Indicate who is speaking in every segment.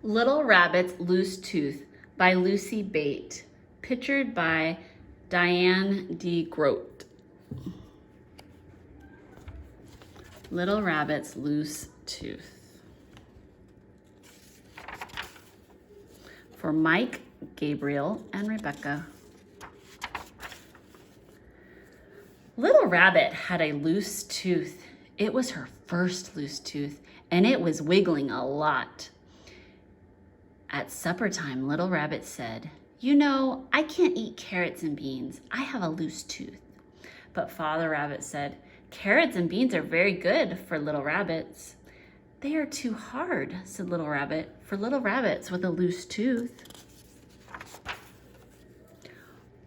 Speaker 1: Little Rabbit's Loose Tooth by Lucy Bate, pictured by Diane D. Grote. Little Rabbit's Loose Tooth. For Mike, Gabriel, and Rebecca. Little Rabbit had a loose tooth. It was her first loose tooth, and it was wiggling a lot. At supper time, Little Rabbit said, "You know, I can't eat carrots and beans. I have a loose tooth." But Father Rabbit said, "Carrots and beans are very good for little rabbits." "They are too hard," said Little Rabbit, "for little rabbits with a loose tooth."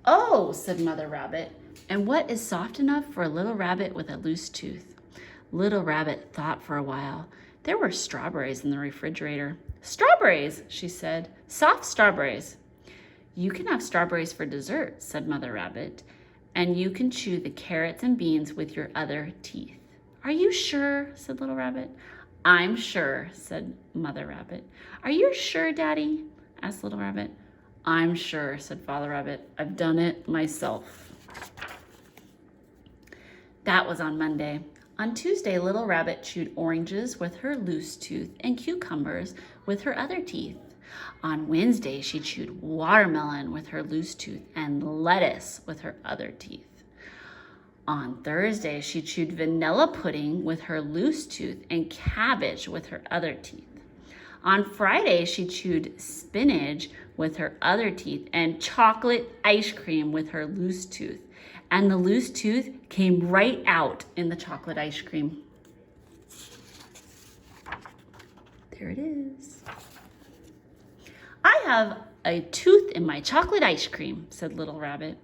Speaker 1: "Oh," said Mother Rabbit, "and what is soft enough for a little rabbit with a loose tooth?" Little Rabbit thought for a while. There were strawberries in the refrigerator. "Strawberries," she said, "soft strawberries." "You can have strawberries for dessert," said Mother Rabbit, "and you can chew the carrots and beans with your other teeth." "Are you sure?" said Little Rabbit. "I'm sure," said Mother Rabbit. "Are you sure, Daddy?" asked Little Rabbit. "I'm sure," said Father Rabbit. "I've done it myself." That was on Monday. On Tuesday, Little Rabbit chewed oranges with her loose tooth and cucumbers with her other teeth. On Wednesday, she chewed watermelon with her loose tooth and lettuce with her other teeth. On Thursday, she chewed vanilla pudding with her loose tooth and cabbage with her other teeth. On Friday, she chewed spinach with her other teeth and chocolate ice cream with her loose tooth. And the loose tooth came right out in the chocolate ice cream. There it is. "I have a tooth in my chocolate ice cream," said Little Rabbit.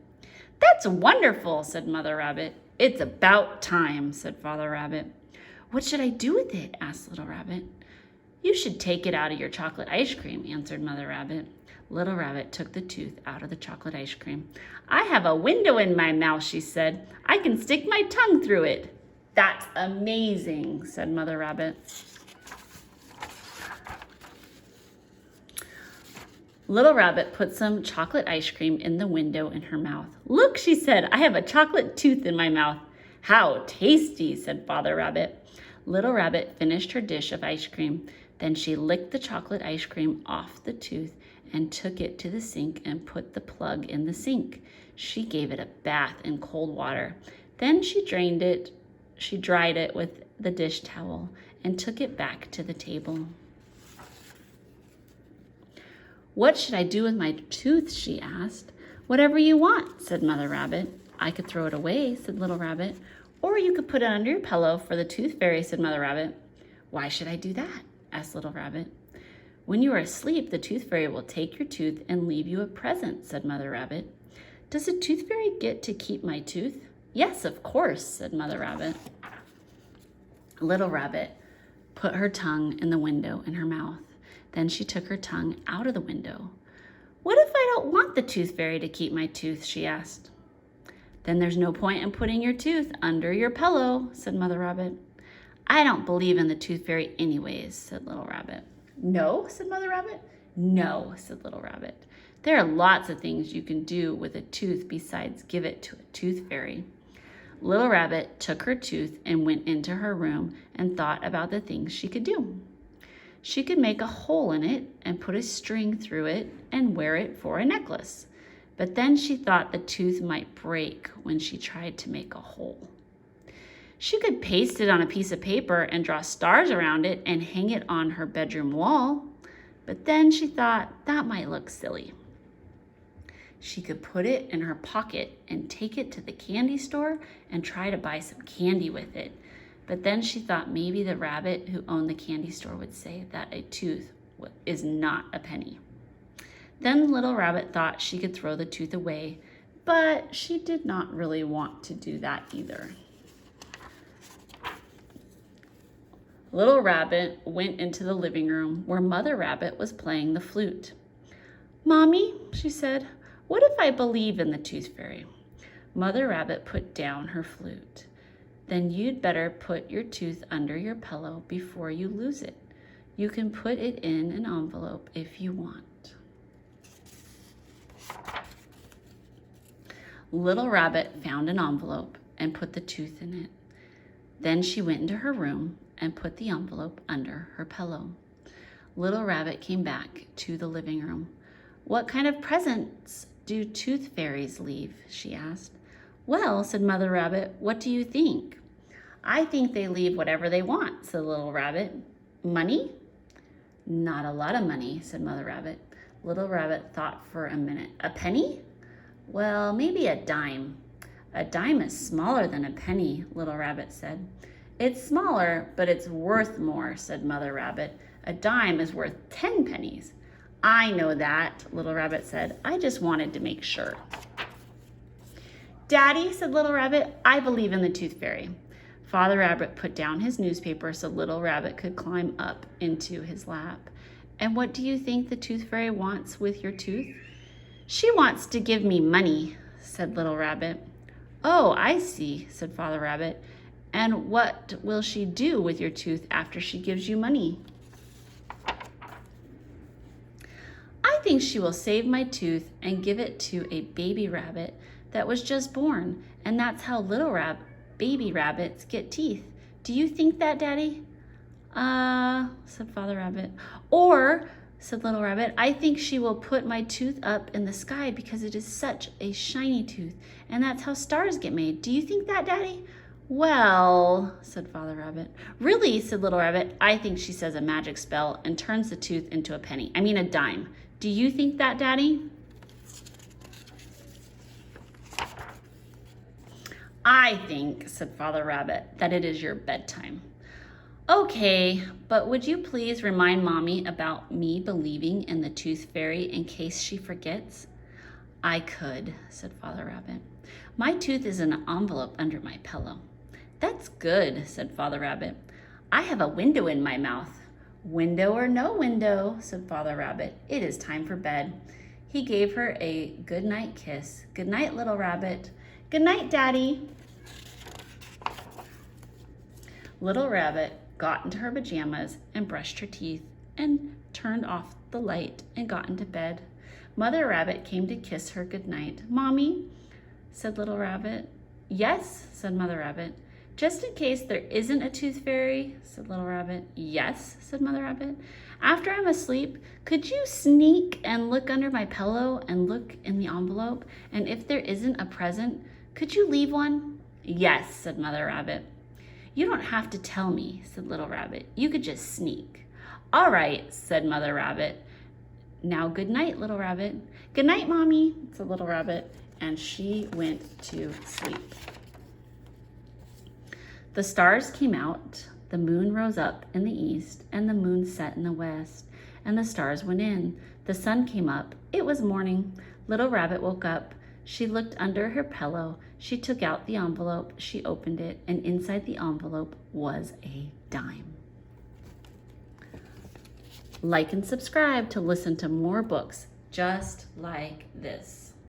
Speaker 1: "That's wonderful," said Mother Rabbit. "It's about time," said Father Rabbit. "What should I do with it?" asked Little Rabbit. "You should take it out of your chocolate ice cream," answered Mother Rabbit. Little Rabbit took the tooth out of the chocolate ice cream. "I have a window in my mouth," she said. "I can stick my tongue through it." "That's amazing," said Mother Rabbit. Little Rabbit put some chocolate ice cream in the window in her mouth. "Look," she said, "I have a chocolate tooth in my mouth." "How tasty," said Father Rabbit. Little Rabbit finished her dish of ice cream. Then she licked the chocolate ice cream off the tooth and took it to the sink and put the plug in the sink. She gave it a bath in cold water. Then she dried it with the dish towel and took it back to the table. "What should I do with my tooth?" she asked. "Whatever you want," said Mother Rabbit. "I could throw it away," said Little Rabbit. "Or you could put it under your pillow for the tooth fairy," said Mother Rabbit. "Why should I do that?" asked Little Rabbit. "When you are asleep, the tooth fairy will take your tooth and leave you a present," said Mother Rabbit. "Does the tooth fairy get to keep my tooth?" "Yes, of course," said Mother Rabbit. Little Rabbit put her tongue in the window in her mouth. Then she took her tongue out of the window. "What if I don't want the tooth fairy to keep my tooth?" she asked. "Then there's no point in putting your tooth under your pillow," said Mother Rabbit. "I don't believe in the tooth fairy anyways," said Little Rabbit. "No?" said Mother Rabbit. "No," said Little Rabbit. "There are lots of things you can do with a tooth besides give it to a tooth fairy." Little Rabbit took her tooth and went into her room and thought about the things she could do. She could make a hole in it and put a string through it and wear it for a necklace. But then she thought the tooth might break when she tried to make a hole. She could paste it on a piece of paper and draw stars around it and hang it on her bedroom wall. But then she thought that might look silly. She could put it in her pocket and take it to the candy store and try to buy some candy with it. But then she thought maybe the rabbit who owned the candy store would say that a tooth is not a penny. Then Little Rabbit thought she could throw the tooth away, but she did not really want to do that either. Little Rabbit went into the living room where Mother Rabbit was playing the flute. "Mommy," she said, "what if I believe in the tooth fairy?" Mother Rabbit put down her flute. "Then you'd better put your tooth under your pillow before you lose it. You can put it in an envelope if you want. Little Rabbit found an envelope and put the tooth in it. Then she went into her room and put the envelope under her pillow. Little Rabbit came back to the living room. What kind of presents do tooth fairies leave? She asked. Well, said Mother Rabbit, what do you think? I think they leave whatever they want, said Little Rabbit. Money? Not a lot of money, said Mother Rabbit. Little Rabbit thought for a minute. A penny? Well, maybe a dime. A dime is smaller than a penny, Little Rabbit said. It's smaller, but it's worth more, said Mother Rabbit. A dime is worth 10 pennies. I know that, Little Rabbit said. I just wanted to make sure. Daddy, said Little Rabbit, I believe in the Tooth Fairy. Father Rabbit put down his newspaper so Little Rabbit could climb up into his lap. And what do you think the Tooth Fairy wants with your tooth? She wants to give me money, said Little Rabbit. Oh, I see, said Father Rabbit. And what will she do with your tooth after she gives you money? I think she will save my tooth and give it to a baby rabbit that was just born, and that's how baby rabbits get teeth. Do you think that, Daddy? Said Father Rabbit. Or, said Little Rabbit, I think she will put my tooth up in the sky because it is such a shiny tooth, and that's how stars get made. Do you think that, Daddy? Well, said Father Rabbit. Really, said Little Rabbit, I think she says a magic spell and turns the tooth into a dime. Do you think that, Daddy? I think, said Father Rabbit, that it is your bedtime. Okay, but would you please remind Mommy about me believing in the Tooth Fairy in case she forgets? I could, said Father Rabbit. My tooth is in an envelope under my pillow. That's good, said Father Rabbit. I have a window in my mouth. Window or no window, said Father Rabbit. It is time for bed. He gave her a good night kiss. Good night, Little Rabbit. Good night, Daddy. Little Rabbit got into her pajamas and brushed her teeth and turned off the light and got into bed. Mother Rabbit came to kiss her good night. Mommy, said Little Rabbit. Yes, said Mother Rabbit. Just in case there isn't a Tooth Fairy, said Little Rabbit. Yes, said Mother Rabbit. After I'm asleep, could you sneak and look under my pillow and look in the envelope? And if there isn't a present, could you leave one? Yes, said Mother Rabbit. You don't have to tell me, said Little Rabbit. You could just sneak. All right, said Mother Rabbit. Now good night, Little Rabbit. Good night, Mommy, said Little Rabbit, and she went to sleep. The stars came out, the moon rose up in the east, and the moon set in the west, and the stars went in. The sun came up. It was morning. Little Rabbit woke up. She looked under her pillow. She took out the envelope. She opened it, and inside the envelope was a dime. Like and subscribe to listen to more books just like this.